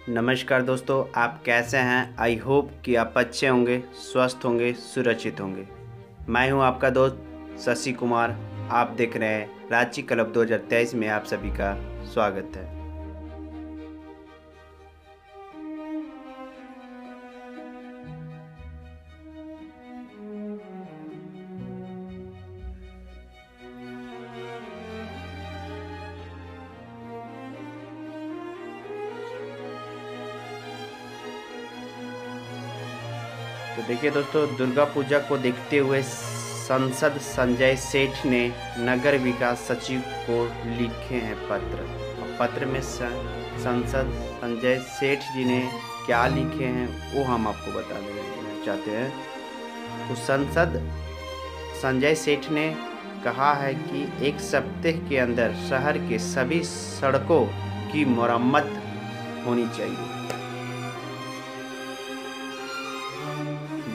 नमस्कार दोस्तों, आप कैसे हैं। आई होप कि आप अच्छे होंगे, स्वस्थ होंगे, सुरक्षित होंगे। मैं हूं आपका दोस्त शशि कुमार। आप देख रहे हैं रांची क्लब 2023 में आप सभी का स्वागत है। तो देखिए दोस्तों, दुर्गा पूजा को देखते हुए सांसद संजय सेठ ने नगर विकास सचिव को लिखे हैं पत्र। और पत्र में सांसद संजय सेठ जी ने क्या लिखे हैं वो हम आपको बता देना चाहते हैं। तो सांसद संजय सेठ ने कहा है कि एक सप्ताह के अंदर शहर के सभी सड़कों की मरम्मत होनी चाहिए।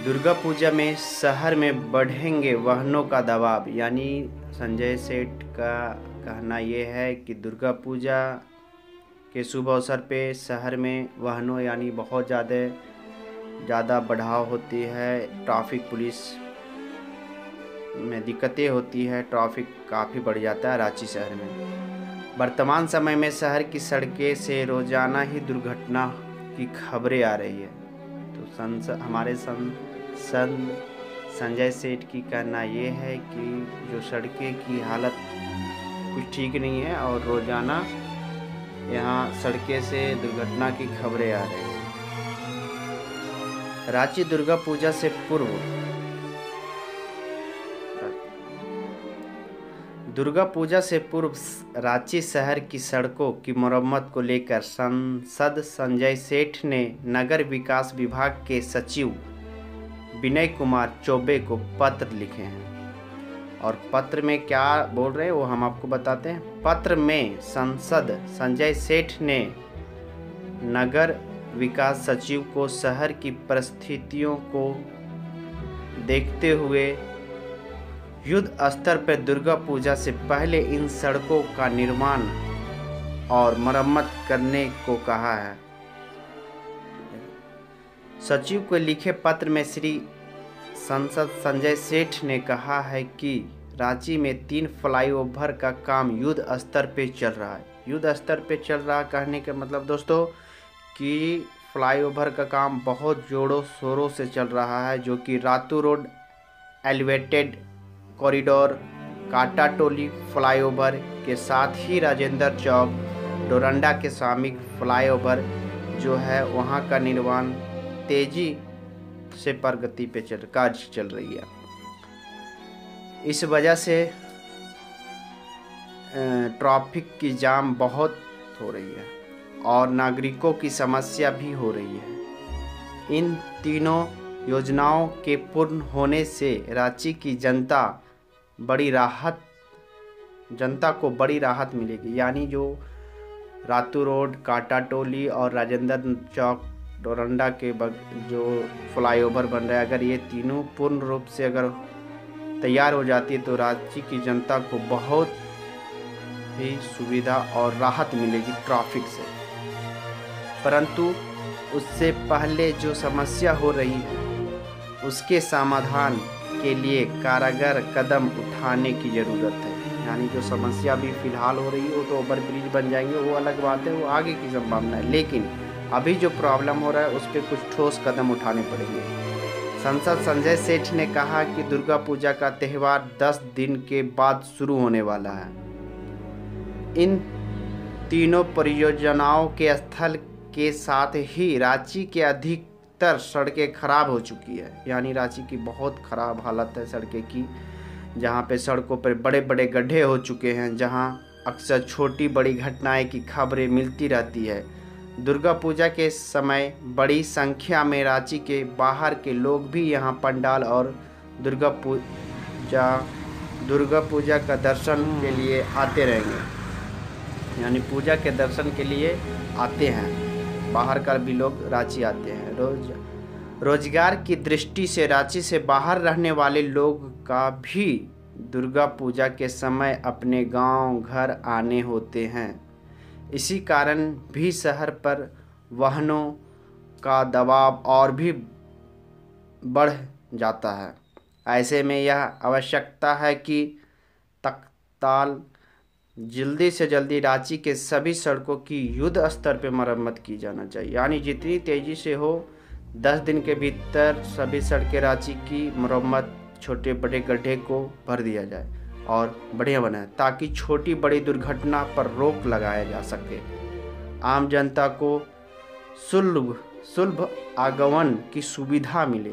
दुर्गा पूजा में शहर में बढ़ेंगे वाहनों का दबाव। यानी संजय सेठ का कहना ये है कि दुर्गा पूजा के शुभ अवसर पे शहर में वाहनों यानी बहुत ज़्यादा बढ़ाव होती है। ट्रैफिक पुलिस में दिक्कतें होती है, ट्रैफिक काफ़ी बढ़ जाता है रांची शहर में। वर्तमान समय में शहर की सड़कें से रोज़ाना ही दुर्घटना की खबरें आ रही है। तो हमारे संजय सेठ की कहना ये है कि जो सड़कें की हालत कुछ ठीक नहीं है और रोज़ाना यहाँ सड़कें से दुर्घटना की खबरें आ रही हैं। रांची दुर्गा पूजा से पूर्व रांची शहर की सड़कों की मरम्मत को लेकर सांसद संजय सेठ ने नगर विकास विभाग के सचिव विनय कुमार चौबे को पत्र लिखे हैं। और पत्र में क्या बोल रहे हैं वो हम आपको बताते हैं। पत्र में सांसद संजय सेठ ने नगर विकास सचिव को शहर की परिस्थितियों को देखते हुए युद्ध स्तर पर दुर्गा पूजा से पहले इन सड़कों का निर्माण और मरम्मत करने को कहा है। सचिव को लिखे पत्र में श्री सांसद संजय सेठ ने कहा है कि रांची में 3 फ्लाईओवर का काम युद्ध स्तर पे चल रहा है। युद्ध स्तर पे चल रहा कहने का मतलब दोस्तों कि फ्लाईओवर का काम बहुत जोरों शोरों से चल रहा है, जो कि रातू रोड एलिवेटेड कॉरिडोर, काटा टोली फ्लाईओवर के साथ ही राजेंद्र चौक डोरंडा के सामयिक फ्लाईओवर जो है वहाँ का निर्माण तेजी से प्रगति पे कार्य चल रही है। इस वजह से ट्रैफिक की जाम बहुत हो रही है और नागरिकों की समस्या भी हो रही है। इन तीनों योजनाओं के पूर्ण होने से रांची की जनता को बड़ी राहत मिलेगी। यानी जो रातू रोड, काटा टोली और राजेंद्र चौक डोरंडा के जो फ्लाईओवर बन रहा है, अगर ये तीनों पूर्ण रूप से अगर तैयार हो जाती है तो रांची की जनता को बहुत ही सुविधा और राहत मिलेगी ट्रैफिक से। परंतु उससे पहले जो समस्या हो रही है उसके समाधान के लिए कारगर कदम उठाने की ज़रूरत है। यानी जो समस्या भी फिलहाल हो रही है वो तो ओवर ब्रिज बन जाएंगे, वो अलग बात है, वो आगे की संभावना है। लेकिन अभी जो प्रॉब्लम हो रहा है उस पर कुछ ठोस कदम उठाने पड़ेंगे। सांसद संजय सेठ ने कहा कि दुर्गा पूजा का त्यौहार 10 दिन के बाद शुरू होने वाला है। इन तीनों परियोजनाओं के स्थल के साथ ही रांची के अधिकतर सड़कें खराब हो चुकी है। यानी रांची की बहुत ख़राब हालत है सड़कें की, जहाँ पे सड़कों पर बड़े बड़े गड्ढे हो चुके हैं, जहाँ अक्सर छोटी बड़ी घटनाएं की खबरें मिलती रहती है। दुर्गा पूजा के समय बड़ी संख्या में रांची के बाहर के लोग भी यहाँ पंडाल और दुर्गा पूजा का दर्शन के लिए आते रहेंगे। यानी पूजा के दर्शन के लिए आते हैं, बाहर का भी लोग रांची आते हैं। रोजगार की दृष्टि से रांची से बाहर रहने वाले लोग का भी दुर्गा पूजा के समय अपने गांव घर आने होते हैं। इसी कारण भी शहर पर वाहनों का दबाव और भी बढ़ जाता है। ऐसे में यह आवश्यकता है कि तत्काल जल्दी से जल्दी रांची के सभी सड़कों की युद्ध स्तर पर मरम्मत की जाना चाहिए, यानी जितनी तेज़ी से हो 10 दिन के भीतर सभी सड़कें रांची की मरम्मत, छोटे बड़े गड्ढे को भर दिया जाए और बढ़िया बनाए ताकि छोटी बड़ी दुर्घटना पर रोक लगाया जा सके। आम जनता को सुलभ आगमन की सुविधा मिले।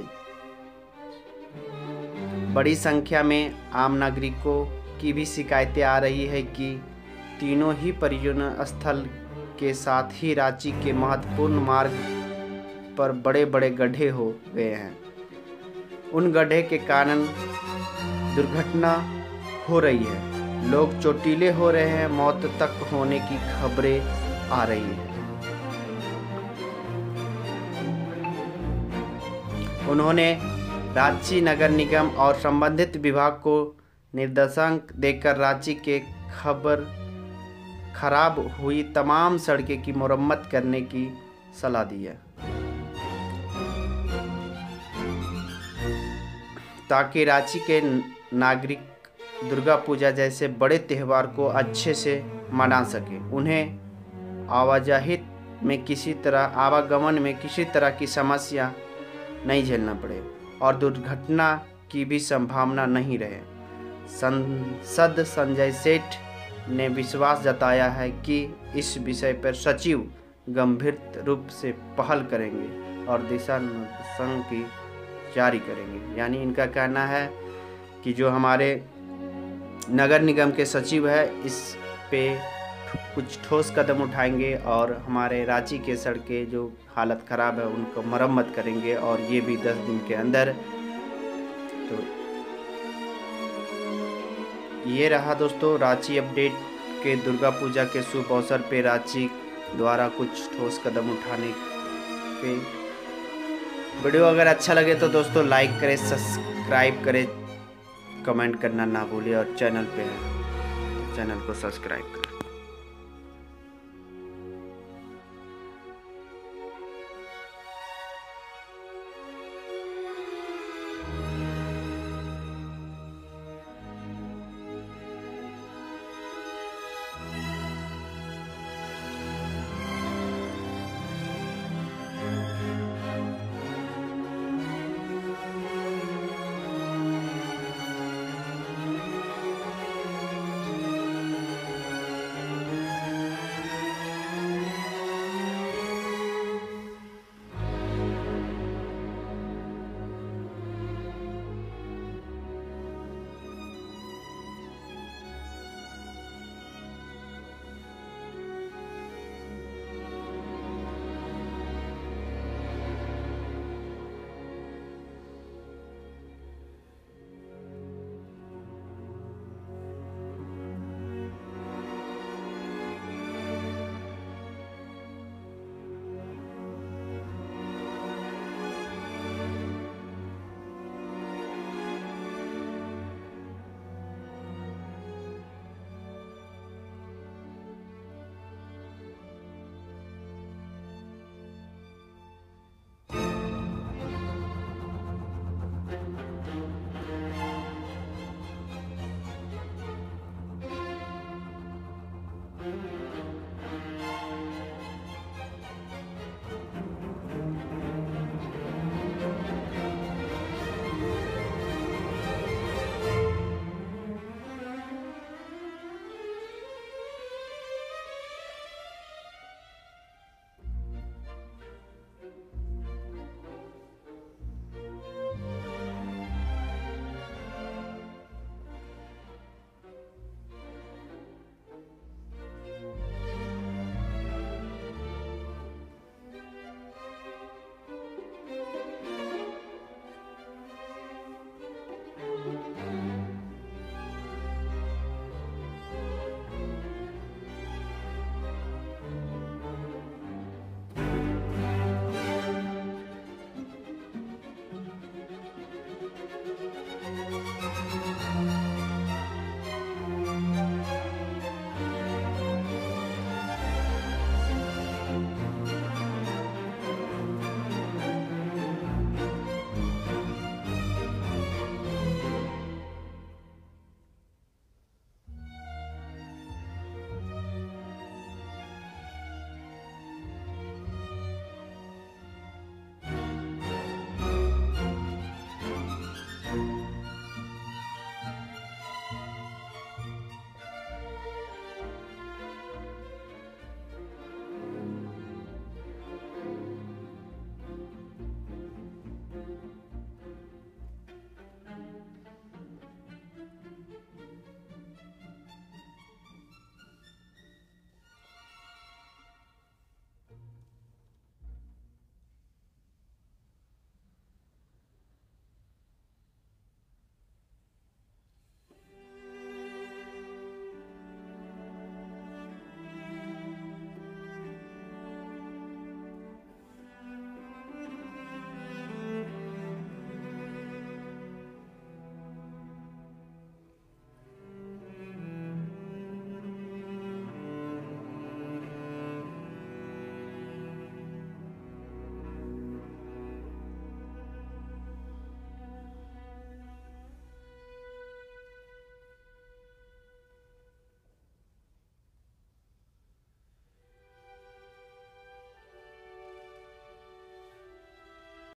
बड़ी संख्या में आम नागरिकों की भी शिकायतें आ रही है कि तीनों ही परियोजना स्थल के साथ ही रांची के महत्वपूर्ण मार्ग पर बड़े बड़े गड्ढे हो गए हैं। उन गड्ढे के कारण दुर्घटना हो रही है, लोग चोटिले हो रहे हैं, मौत तक होने की खबरें आ रही है। उन्होंने रांची नगर निगम और संबंधित विभाग को निर्देशन देकर रांची के खराब हुई तमाम सड़कें की मरम्मत करने की सलाह दी है ताकि रांची के नागरिक दुर्गा पूजा जैसे बड़े त्यौहार को अच्छे से मना सके, उन्हें आवागमन में किसी तरह की समस्या नहीं झेलना पड़े और दुर्घटना की भी संभावना नहीं रहे। सांसद संजय सेठ ने विश्वास जताया है कि इस विषय पर सचिव गंभीर रूप से पहल करेंगे और दिशा निर्देशन की जारी करेंगे। यानी इनका कहना है कि जो हमारे नगर निगम के सचिव है इस पे कुछ ठोस कदम उठाएंगे और हमारे रांची के सड़कें जो हालत ख़राब है उनको मरम्मत करेंगे और ये भी 10 दिन के अंदर। तो ये रहा दोस्तों रांची अपडेट के दुर्गा पूजा के शुभ अवसर पे रांची द्वारा कुछ ठोस कदम उठाने पे। वीडियो अगर अच्छा लगे तो दोस्तों लाइक करें, सब्सक्राइब करें, कमेंट करना ना भूलिए और चैनल पे है चैनल को सब्सक्राइब करें।